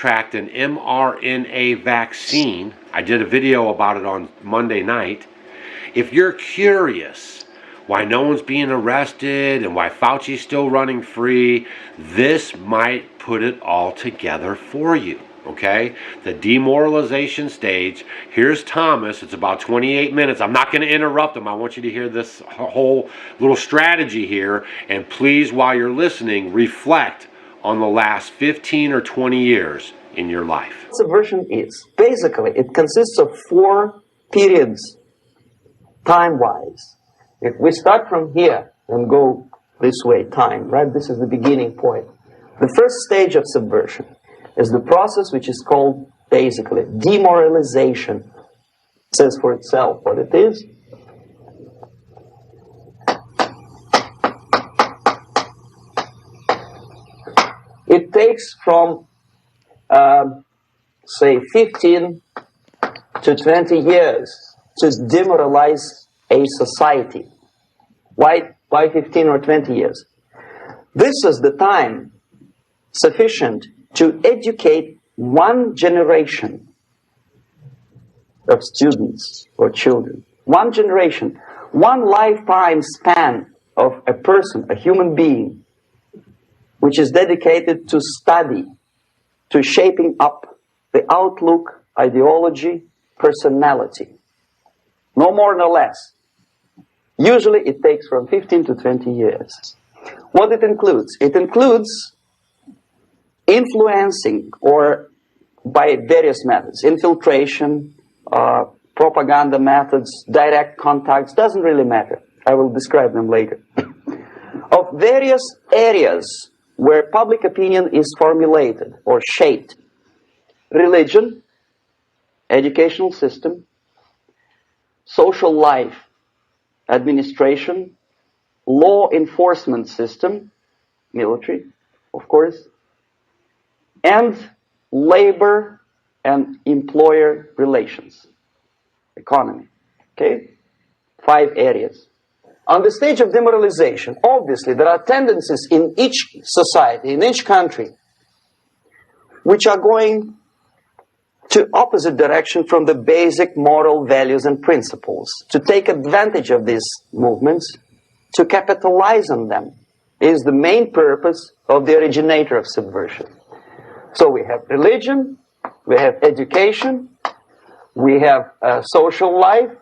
tracked an mRNA vaccine. I did a video about it on Monday night. If you're curious why no one's being arrested and why Fauci's still running free, this might put it all together for you, okay? The demoralization stage. Here's Thomas. It's about 28 minutes. I'm not going to interrupt him. I want you to hear this whole little strategy here. And please, while you're listening, reflect on the last 15 or 20 years in your life. Subversion is, basically, it consists of 4 periods, time-wise. If we start from here and go this way, time, right? This is the beginning point. The first stage of subversion is the process which is called, basically, demoralization. It says for itself what it is. It takes from, say, 15 to 20 years to demoralize a society. Why 15 or 20 years? This is the time sufficient to educate one generation of students or children. One generation, one lifetime span of a person, a human being, which is dedicated to study, to shaping up the outlook, ideology, personality. No more, no less. Usually it takes from 15 to 20 years. What it includes? It includes influencing, or by various methods, infiltration, propaganda methods, direct contacts, doesn't really matter. I will describe them later. Of various areas where public opinion is formulated or shaped. Religion, educational system, social life, administration, law enforcement system, military, of course, and labor and employer relations, economy. Okay? 5 areas. On the stage of demoralization, obviously there are tendencies in each society, in each country, which are going to opposite direction from the basic moral values and principles. To take advantage of these movements, to capitalize on them, is the main purpose of the originator of subversion. So we have religion, we have education, we have social life,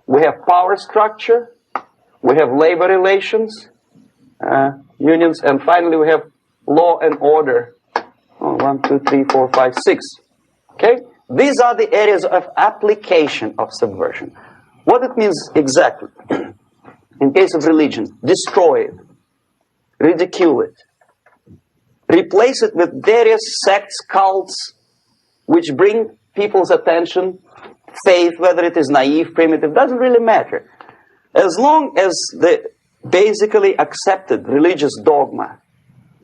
we have power structure, we have labor relations, unions, and finally we have law and order. 1, 2, 3, 4, 5, 6. Okay? These are the areas of application of subversion. What it means exactly? In case of religion, destroy it, ridicule it, replace it with various sects, cults, which bring people's attention, faith, whether it is naive, primitive, doesn't really matter. As long as the basically accepted religious dogma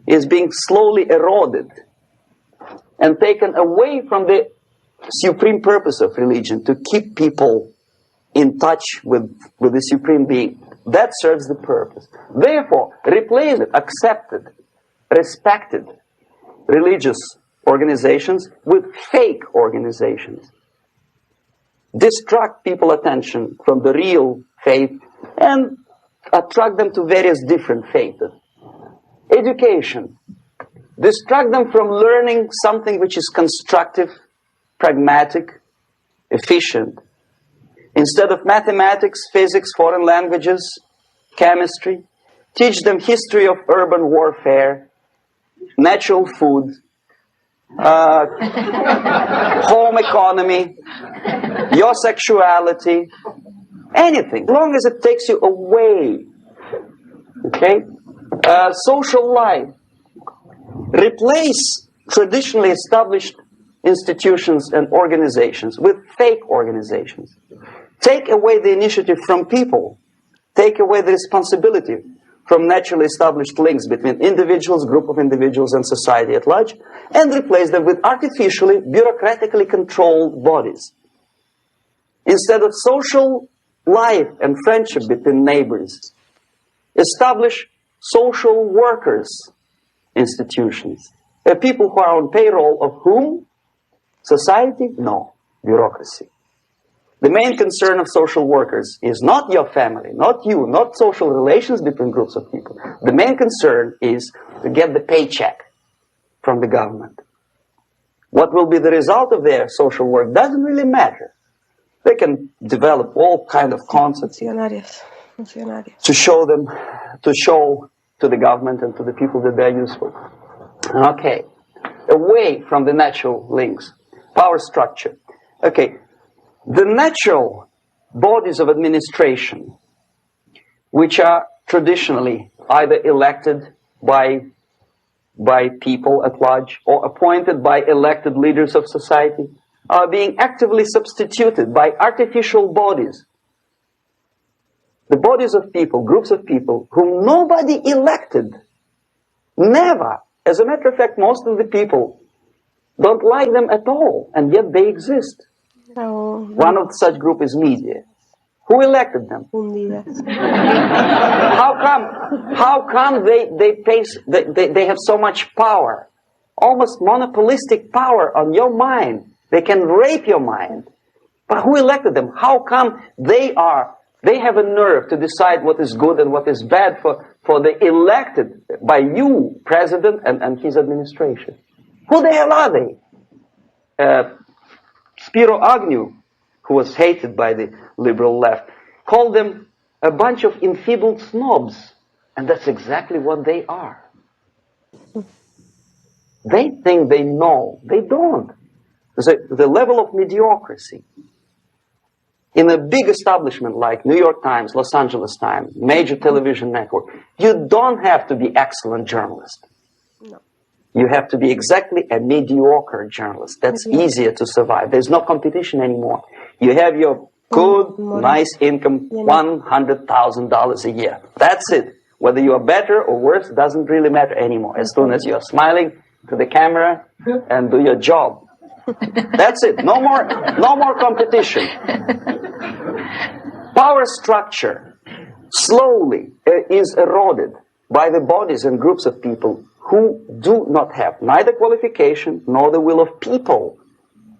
is being slowly eroded and taken away from the supreme purpose of religion, to keep people in touch with the supreme being, that serves the purpose. Therefore, replace it, accepted, respected religious organizations with fake organizations. Distract people's attention from the real faith and attract them to various different faiths. Education. Distract them from learning something which is constructive, pragmatic, efficient. Instead of mathematics, physics, foreign languages, chemistry, teach them history of urban warfare, natural food, home economy, your sexuality, anything, as long as it takes you away. Okay? Social life. Replace traditionally established institutions and organizations with fake organizations. Take away the initiative from people. Take away the responsibility from naturally established links between individuals, group of individuals, and society at large, and replace them with artificially, bureaucratically controlled bodies. Instead of social life and friendship between neighbors, establish social workers institutions, People who are on payroll of whom? Society? No. Bureaucracy. The main concern of social workers is not your family, not you, not social relations between groups of people. The main concern is to get the paycheck from the government. What will be the result of their social work doesn't really matter. They can develop all kind of concepts to show to the government and to the people that they're useful. Okay, away from the natural links, power structure. Okay, the natural bodies of administration, which are traditionally either elected by people at large or appointed by elected leaders of society, are being actively substituted by artificial bodies. The bodies of people, groups of people, whom nobody elected. Never. As a matter of fact, most of the people don't like them at all, and yet they exist. Oh, One of such group is media. Who elected them? How come they have so much power? Almost monopolistic power on your mind. They can rape your mind. But who elected them? How come they have a nerve to decide what is good and what is bad for the elected by you, president, and his administration? Who the hell are they? Spiro Agnew, who was hated by the liberal left, called them a bunch of enfeebled snobs. And that's exactly what they are. They think they know. They don't. The level of mediocrity. In a big establishment like New York Times, Los Angeles Times, major television network, you don't have to be excellent journalist. No. You have to be exactly a mediocre journalist. That's easier to survive. There's no competition anymore. You have your good, nice income, $100,000 a year. That's it. Whether you are better or worse doesn't really matter anymore. As soon as you are smiling to the camera and do your job. That's it. No more competition. Power structure slowly is eroded by the bodies and groups of people who do not have neither qualification nor the will of people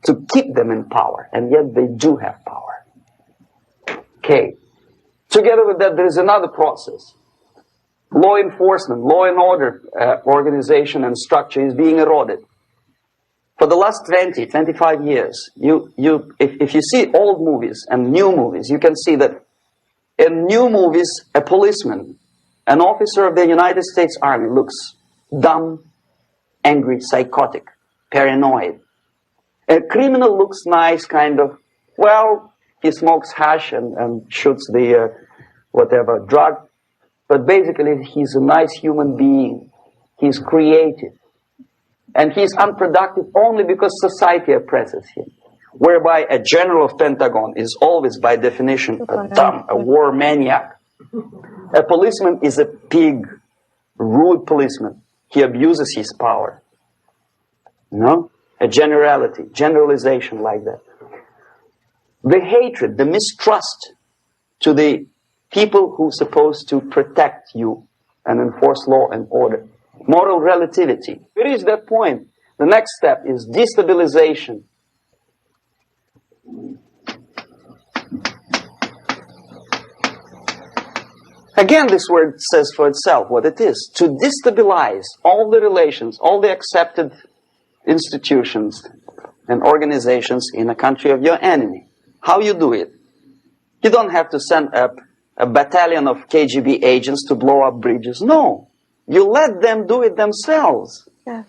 to keep them in power, and yet they do have power. Okay. Together with that, there is another process. Law enforcement, law and order organization and structure is being eroded. For the last 20, 25 years, if you see old movies and new movies, you can see that in new movies, a policeman, an officer of the United States Army looks dumb, angry, psychotic, paranoid. A criminal looks nice, kind of, well, he smokes hash and shoots the whatever drug, but basically he's a nice human being. He's creative. And he's unproductive only because society oppresses him. Whereby a general of Pentagon is always, by definition, a dumb, a war maniac. A policeman is a pig, rude policeman. He abuses his power. No? A generalization like that. The hatred, the mistrust to the people who are supposed to protect you and enforce law and order. Moral relativity. To reach that point, the next step is destabilization. Again, this word says for itself what it is. To destabilize all the relations, all the accepted institutions and organizations in a country of your enemy. How you do it? You don't have to send up a battalion of KGB agents to blow up bridges. No. You let them do it themselves. Yeah.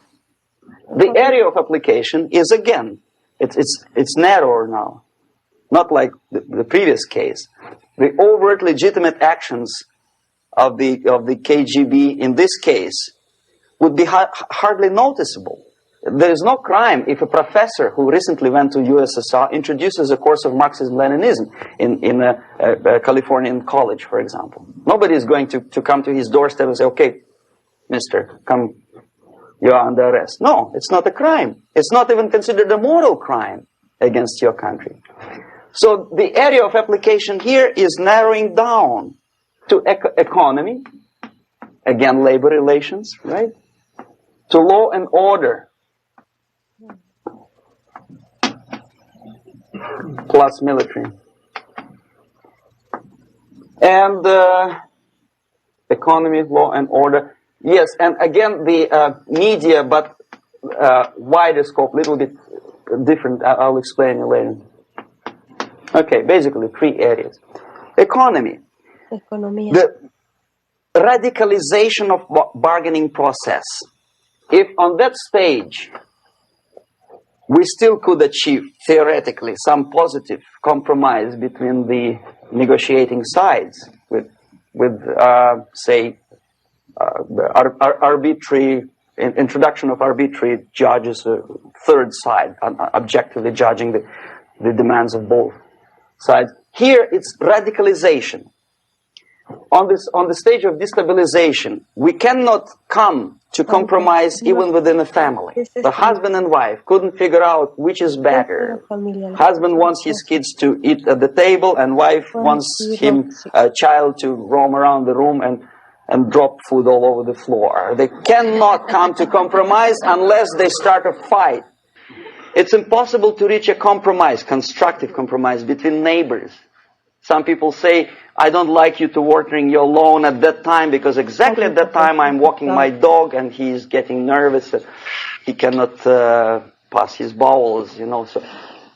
The area of application is, again, it's narrower now. Not like the previous case. The overt legitimate actions of the KGB in this case would be hardly noticeable. There is no crime if a professor who recently went to USSR introduces a course of Marxism-Leninism in a Californian college, for example. Nobody is going to come to his doorstep and say, okay, mister, come, you are under arrest. No, it's not a crime. It's not even considered a moral crime against your country. So the area of application here is narrowing down to economy, again, labor relations, right? to law and order plus military. And economy, law and order. Yes, and again the media, but wider scope, little bit different. I'll explain it later. Okay, basically 3 areas. Economy. Economía. The radicalization of bargaining process. If on that stage we still could achieve, theoretically, some positive compromise between the negotiating sides with say, arbitrary introduction of arbitrary judges, third side, objectively judging the demands of both sides. Here it's radicalization. On the stage of destabilization, we cannot come to compromise even within a family. The husband and wife couldn't figure out which is better. Husband wants his kids to eat at the table, and wife wants a child to roam around the room and drop food all over the floor. They cannot come to compromise unless they start a fight. It's impossible to reach a compromise, constructive compromise between neighbors. Some people say, I don't like you to watering your lawn at that time because exactly at that time I'm walking my dog and he's getting nervous. He cannot pass his bowels, you know. So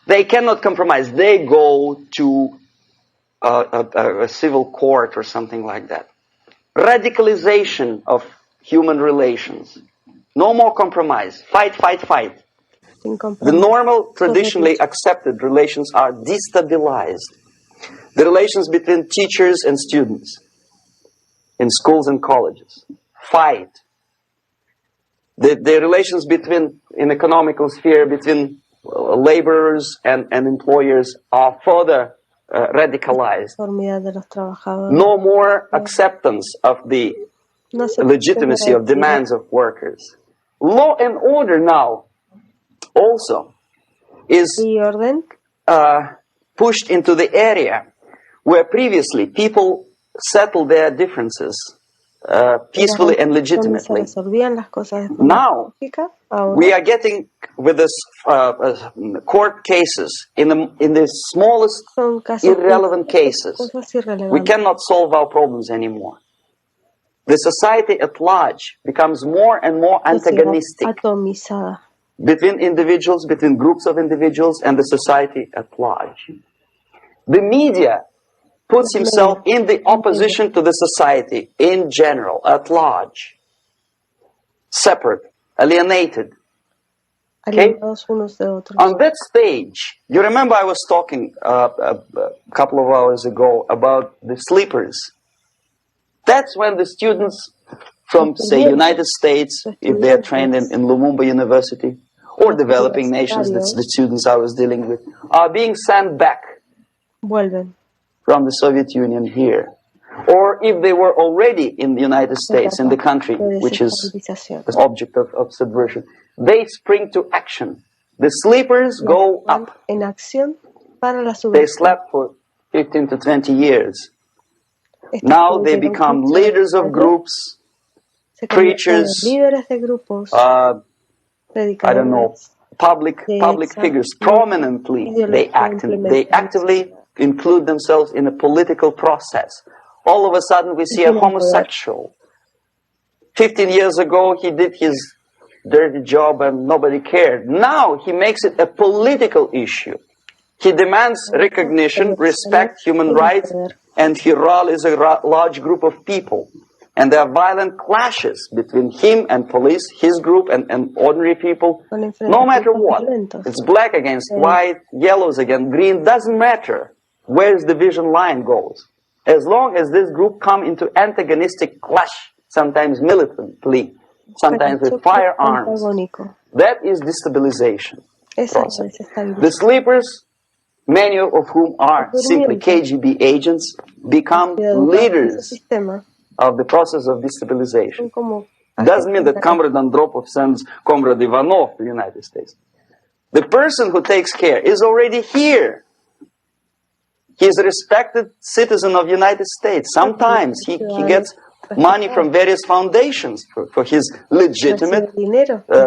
they cannot compromise. They go to a civil court or something like that. Radicalization of human relations. No more compromise. Fight, fight, fight. The normal, traditionally accepted relations are destabilized. The relations between teachers and students in schools and colleges. Fight. The relations between, in economical sphere, between laborers and employers are further radicalized. No more acceptance of the legitimacy of demands of workers. Law and order now also is pushed into the area where previously people settled their differences peacefully and legitimately. Now we are getting with this court cases in the smallest irrelevant cases. We cannot solve our problems anymore. The society at large becomes more and more antagonistic between individuals, between groups of individuals, and the society at large. The media puts himself in the opposition to the society in general, at large. Separate, alienated. Okay? On that stage, you remember I was talking a couple of hours ago about the sleepers. That's when the students from, say, United States, if they are trained in Lumumba University, or developing nations, that's the students I was dealing with, are being sent back from the Soviet Union here. Or if they were already in the United States, in the country, which is the object of subversion, they spring to action. The sleepers go up. They slept for 15 to 20 years. Now they become leaders of groups, preachers, I don't know, public figures. Prominently, they actively include themselves in a political process. All of a sudden, we see a homosexual. 15 years ago, he did his dirty job and nobody cared. Now, he makes it a political issue. He demands recognition, respect, human rights, and he rallies a large group of people. And there are violent clashes between him and police, his group and ordinary people. No matter what. It's black against white, yellows against green, doesn't matter where the division line goes. As long as this group come into antagonistic clash, sometimes militantly, sometimes with firearms, that is destabilization process. The sleepers, many of whom are simply KGB agents, become leaders of the process of destabilization. Doesn't mean that Comrade Andropov sends Comrade Ivanov to the United States. The person who takes care is already here. He is a respected citizen of the United States. Sometimes he gets money from various foundations for his legitimate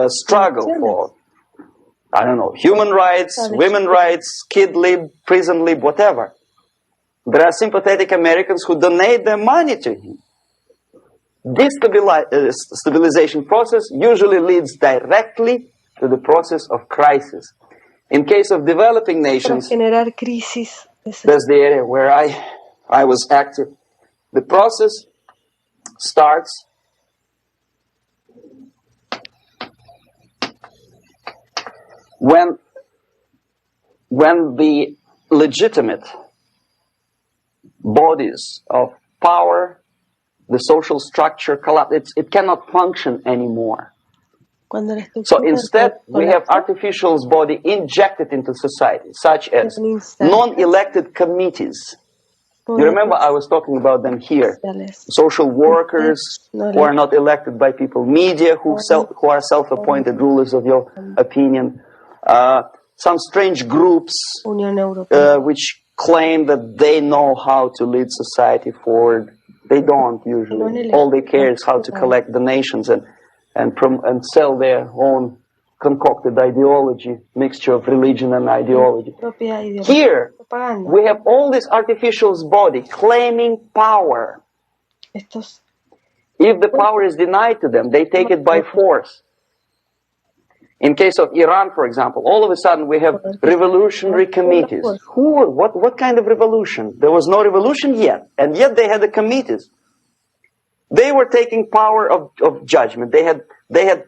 struggle for, I don't know, human rights, women's rights, kid lib, prison lib, whatever. There are sympathetic Americans who donate their money to him. This stabilization process usually leads directly to the process of crisis. In case of developing nations, that's the area where I was active. The process starts when the legitimate bodies of power, the social structure collapse. It cannot function anymore. So instead, we have artificial body injected into society, such as non-elected committees. You remember I was talking about them here. Social workers who are not elected by people, media who are self-appointed rulers of your opinion, some strange groups which claim that they know how to lead society forward. They don't usually. All they care is how to collect donations and sell their own concocted ideology, mixture of religion and ideology. Here, we have all this artificial body claiming power. If the power is denied to them, they take it by force. In case of Iran, for example, all of a sudden we have revolutionary committees. What kind of revolution? There was no revolution yet, and yet they had the committees. They were taking power of judgment. They had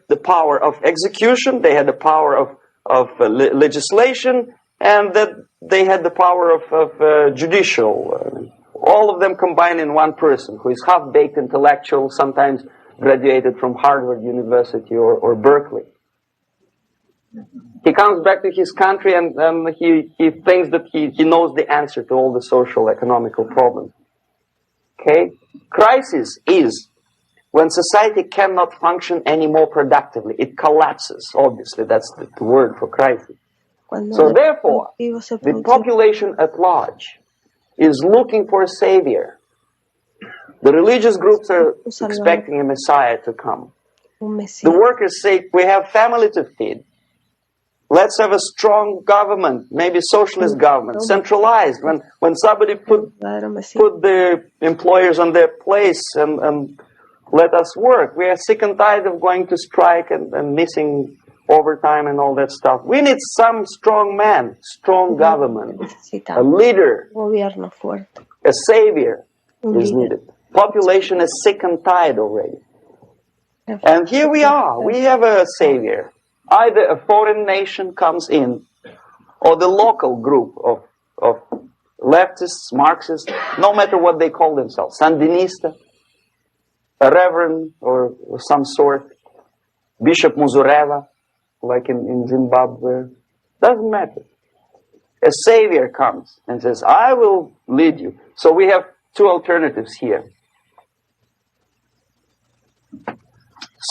the power of execution. They had the power of legislation, and that they had the power of judicial. All of them combined in one person, who is half-baked intellectual, sometimes graduated from Harvard University or Berkeley. He comes back to his country and he thinks that he knows the answer to all the social, economical problems. Okay? Crisis is when society cannot function any more productively. It collapses, obviously. That's the word for crisis. So therefore, the population at large is looking for a savior. The religious groups are expecting a Messiah to come. The workers say, we have family to feed. Let's have a strong government, maybe socialist government, centralized. When somebody put the employers on their place and let us work. We are sick and tired of going to strike and missing overtime and all that stuff. We need some strong man, strong government, a leader, a savior is needed. Population is sick and tired already. And here we are. We have a savior. Either a foreign nation comes in, or the local group of leftists, Marxists, no matter what they call themselves, Sandinista, a reverend or some sort, Bishop Muzurela, like in Zimbabwe, doesn't matter. A savior comes and says, I will lead you. So we have two alternatives here.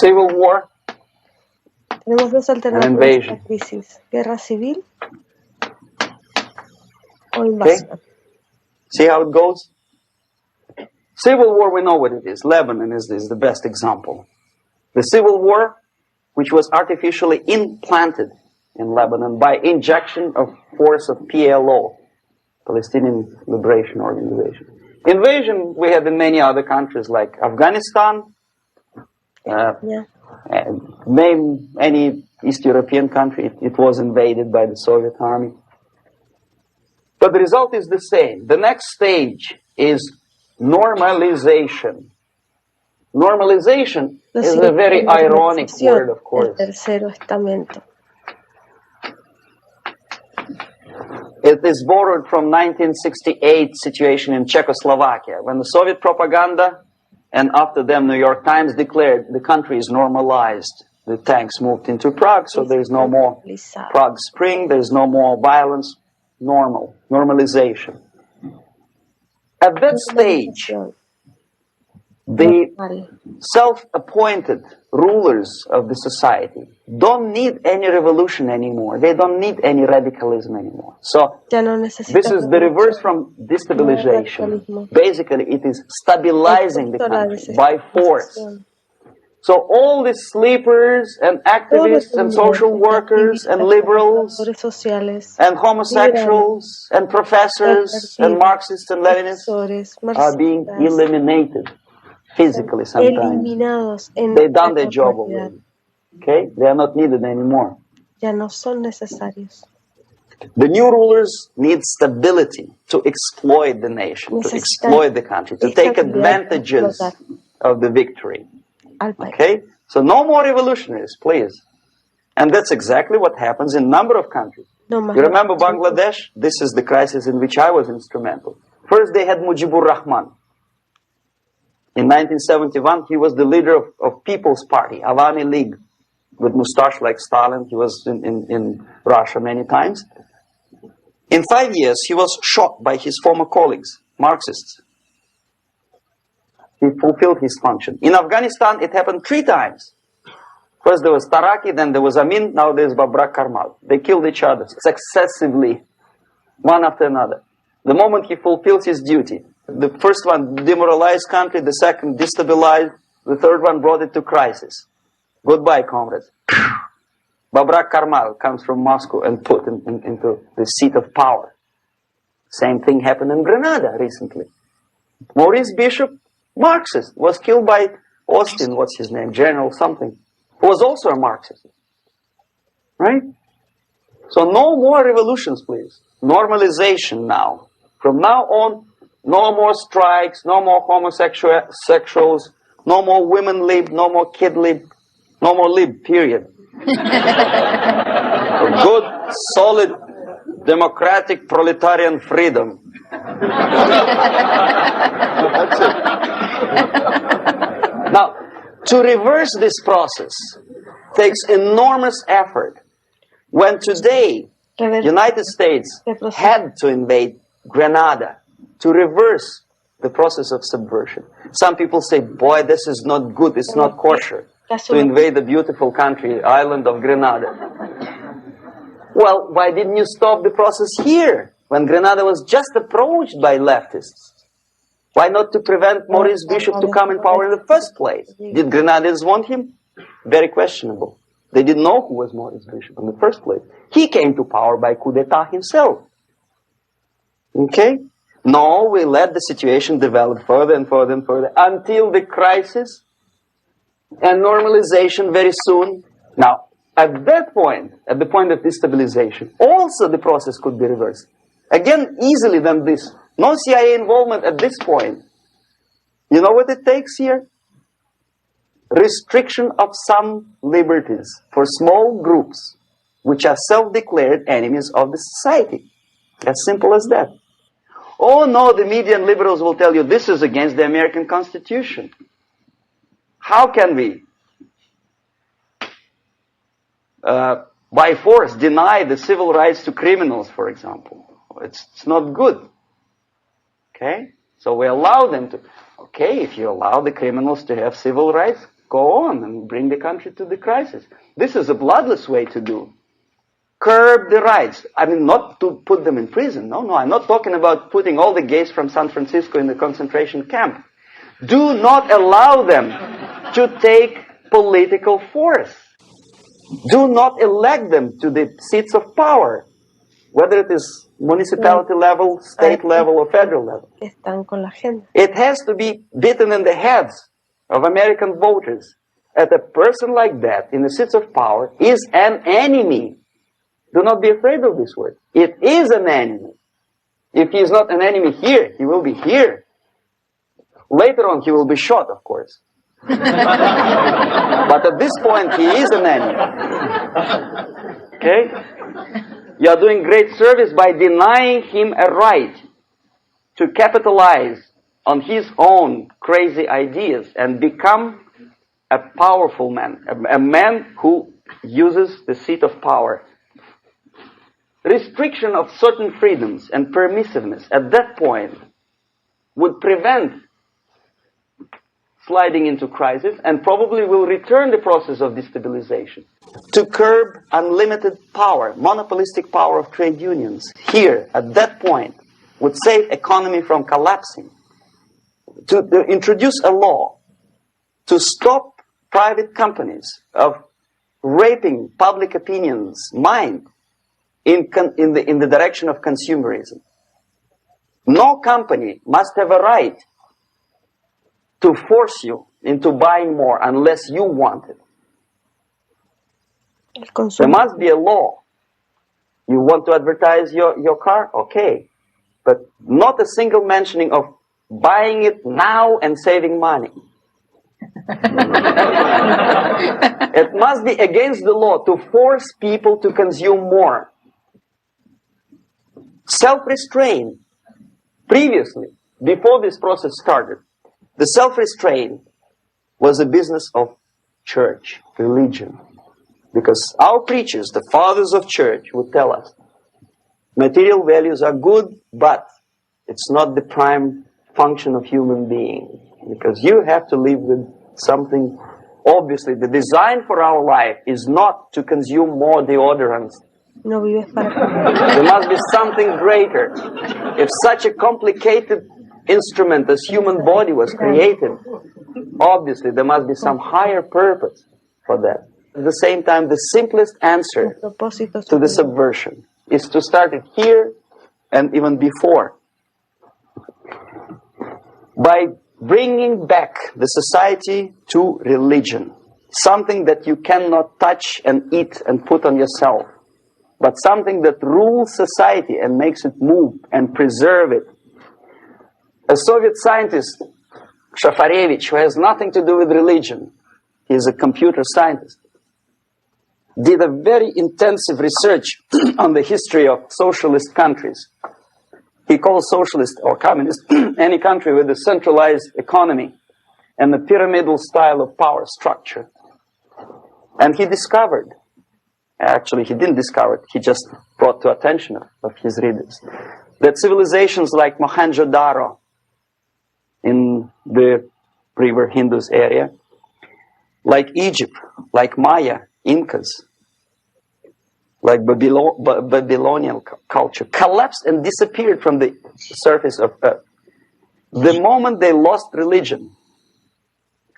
Civil war. Tenemos dos alternativas a la crisis: guerra civil o invasión. Okay. See how it goes? Civil war, we know what it is. Lebanon is the best example. The civil war, which was artificially implanted in Lebanon by injection of force of PLO, Palestinian Liberation Organization. Invasion we have in many other countries like Afghanistan. Name any East European country, it was invaded by the Soviet army. But the result is the same. The next stage is normalization. Normalization is a very ironic word, of course. It is borrowed from 1968 situation in Czechoslovakia, when the Soviet propaganda and after them New York Times declared the country is normalized. The tanks moved into Prague, so there is no more Prague Spring, there is no more violence. Normalization. At that stage, The self-appointed rulers of the society don't need any revolution anymore. They don't need any radicalism anymore. So this is the reverse from destabilization. Basically, it is stabilizing the country by force. So all the sleepers and activists and social workers and liberals and homosexuals and professors and Marxists and Leninists are being eliminated physically sometimes. They've done their job already. Okay? They are not needed anymore. Ya no son necesarios. The new rulers need stability to exploit the nation, to exploit the country, to take advantages of the victory. Okay? So no more revolutionaries, please. And that's exactly what happens in a number of countries. You remember Bangladesh? This is the crisis in which I was instrumental. First they had Mujibur Rahman. In 1971, he was the leader of People's Party, Awami League, with mustache like Stalin. He was in Russia many times. In 5 years, he was shot by his former colleagues, Marxists. He fulfilled his function. In Afghanistan, it happened 3 times. First there was Taraki, then there was Amin, now there's Babrak Karmal. They killed each other successively, one after another. The moment he fulfills his duty, the first one demoralized country, the second destabilized, the third one brought it to crisis. Goodbye, comrades. Babrak Karmal comes from Moscow and put into the seat of power. Same thing happened in Grenada recently. Maurice Bishop, Marxist, was killed by Austin, what's his name, General something, who was also a Marxist. Right? So no more revolutions, please. Normalization now. From now on, no more strikes, no more homosexuals, no more women lib, no more kid lib, no more lib, period. Good, solid, democratic, proletarian freedom. That's it. Now, to reverse this process takes enormous effort. When today, United States had to invade Grenada to reverse the process of subversion. Some people say, boy, this is not good, it's not kosher to invade the beautiful country, island of Grenada. Well, why didn't you stop the process here, when Grenada was just approached by leftists? Why not to prevent Maurice Bishop to come in power in the first place? Did Grenadians want him? Very questionable. They didn't know who was Maurice Bishop in the first place. He came to power by coup d'etat himself. Okay? No, we let the situation develop further and further and further until the crisis and normalization very soon. Now, at that point, at the point of destabilization, also the process could be reversed. Again, easily than this. No CIA involvement at this point. You know what it takes here? Restriction of some liberties for small groups which are self-declared enemies of the society. As simple as that. Oh no, the media and liberals will tell you this is against the American Constitution. How can we, by force, deny the civil rights to criminals, for example? It's not good. Okay? So we allow them to. Okay, if you allow the criminals to have civil rights, go on and bring the country to the crisis. This is a bloodless way to do. Curb the rights. I mean, not to put them in prison. No, I'm not talking about putting all the gays from San Francisco in the concentration camp. Do not allow them to take political force. Do not elect them to the seats of power, whether it is municipality level, state level, or federal level. It has to be beaten in the heads of American voters that a person like that in the seats of power is an enemy. Do not be afraid of this word. It is an enemy. If he is not an enemy here, he will be here. Later on, he will be shot, of course. But at this point, he is an enemy. Okay? You are doing great service by denying him a right to capitalize on his own crazy ideas and become a powerful man, a man who uses the seat of power. Restriction of certain freedoms and permissiveness at that point would prevent sliding into crisis and probably will return the process of destabilization. To curb unlimited power, monopolistic power of trade unions, here, at that point, would save economy from collapsing. To introduce a law to stop private companies of raping public opinion's mind in the direction of consumerism. No company must have a right to force you into buying more unless you want it. There must be a law. You want to advertise your car? Okay. But not a single mentioning of buying it now and saving money. It must be against the law to force people to consume more. Self-restraint. Previously, before this process started, the self-restraint was a business of church, religion. Because our preachers, the fathers of church, would tell us, material values are good, but it's not the prime function of human being. Because you have to live with something. Obviously, the design for our life is not to consume more deodorants. No vives para There must be something greater. If such a complicated instrument as human body was created, obviously there must be some higher purpose for that. At the same time, the simplest answer to the subversion is to start it here and even before. By bringing back the society to religion. Something that you cannot touch and eat and put on yourself. But something that rules society and makes it move and preserve it. A Soviet scientist, Shafarevich, who has nothing to do with religion, he is a computer scientist, did a very intensive research on the history of socialist countries. He calls socialist or communist any country with a centralized economy and a pyramidal style of power structure. And he discovered, actually he didn't discover it, he just brought to attention of his readers, that civilizations like Mohenjo-Daro in the river Indus area, like Egypt, like Maya, Incas, like Babylonian culture, collapsed and disappeared from the surface of Earth. The moment they lost religion,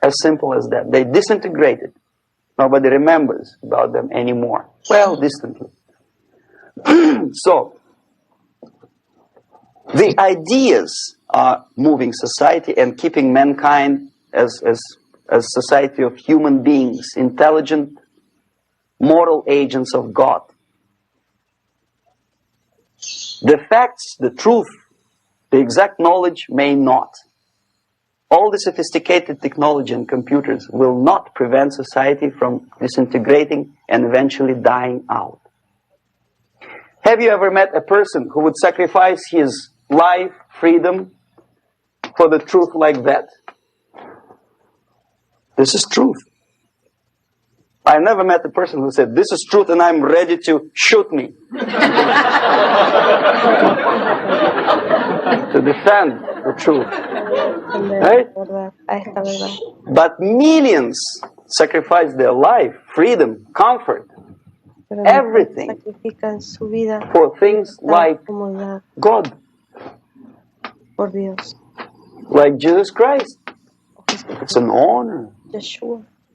as simple as that, they disintegrated. Nobody remembers about them anymore. Well, distantly. So, the ideas are moving society and keeping mankind as society of human beings, intelligent, moral agents of God. The facts, the truth, the exact knowledge may not. All the sophisticated technology and computers will not prevent society from disintegrating and eventually dying out. Have you ever met a person who would sacrifice his life, freedom, for the truth like that? This is truth. I never met a person who said, this is truth and I'm ready to shoot me. To defend the truth. Right? But millions sacrifice their life, freedom, comfort, everything for things like God. Like Jesus Christ. It's an honor.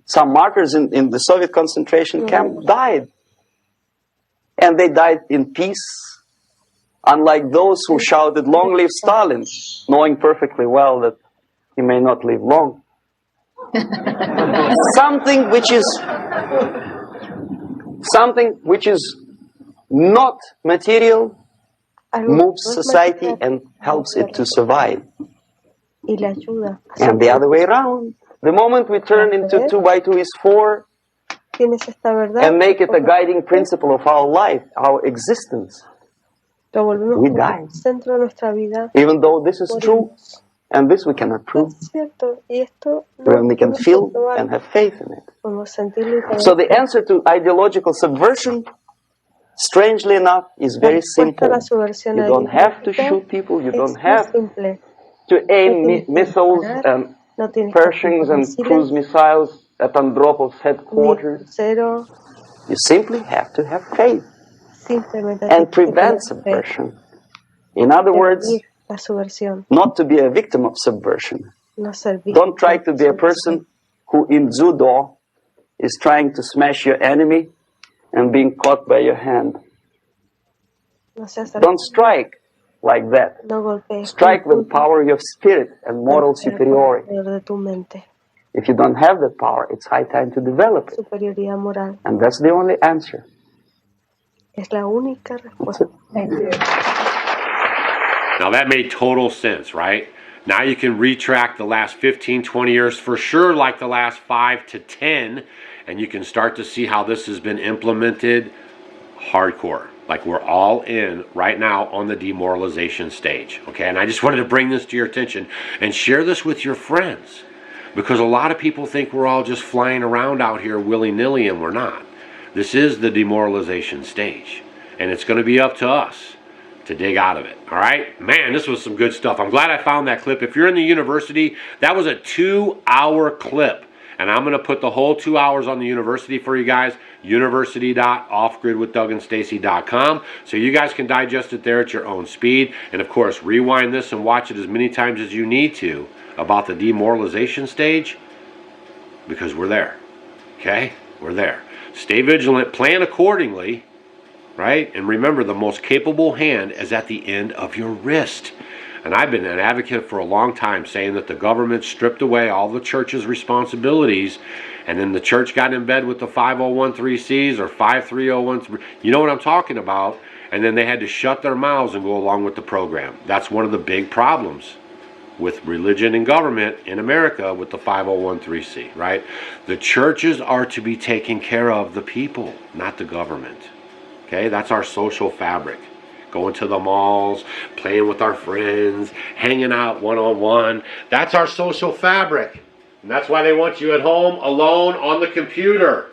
Some martyrs in the Soviet concentration camp died. And they died in peace. Unlike those who shouted, long live Stalin, knowing perfectly well that he may not live long. Something which is not material moves society and helps it to survive. And the other way around. The moment we turn into 2 by 2 is 4 and make it a guiding principle of our life, our existence, we die. Even though this is true, and this we cannot prove, we only can feel and have faith in it. So the answer to ideological subversion, strangely enough, is very simple. You don't have to shoot people, you don't have to aim missiles and No tienes que Pershings and apuntar cruise misiles, missiles at Andropov's ni headquarters. crucero. You simply have to have faith Simplemente and tienes que tener prevent fe, subversion. In other words, prevenir la subversión, not to be a victim of subversion. no ser Don't try víctima to de be a subversión. person who in judo is trying to smash your enemy and being caught by your hand. No seas Don't strike like that. no golpees Strike con with power of spirit and moral superiority. el poder de tu mente, If you don't have that power, it's high time to develop it. superioridad moral. And that's the only answer. Es la única That's respuesta. it. Thank you. Now that made total sense, right? Now you can retract the last 15, 20 years, for sure like the last 5 to 10, and you can start to see how this has been implemented hardcore. Like we're all in right now on the demoralization stage, okay? And I just wanted to bring this to your attention and share this with your friends, because a lot of people think we're all just flying around out here willy-nilly, and we're not. This is the demoralization stage, and it's going to be up to us to dig out of it. All right, man, this was some good stuff. I'm glad I found that clip. If you're in the university, that was a 2-hour clip, and I'm going to put the whole 2 hours on the university for you guys. University.offgridwithdoulandstacy.com, so you guys can digest it there at your own speed. And of course, rewind this and watch it as many times as you need to about the demoralization stage, because we're there. Okay, we're there. Stay vigilant, plan accordingly. Right? And remember, the most capable hand is at the end of your wrist. And I've been an advocate for a long time saying that the government stripped away all the church's responsibilities, and then the church got in bed with the 5013Cs or 53013. You know what I'm talking about? And then they had to shut their mouths and go along with the program. That's one of the big problems with religion and government in America with the 5013C, right? The churches are to be taking care of the people, not the government. Okay, that's our social fabric. Going to the malls, playing with our friends, hanging out one-on-one. That's our social fabric. And that's why they want you at home alone on the computer.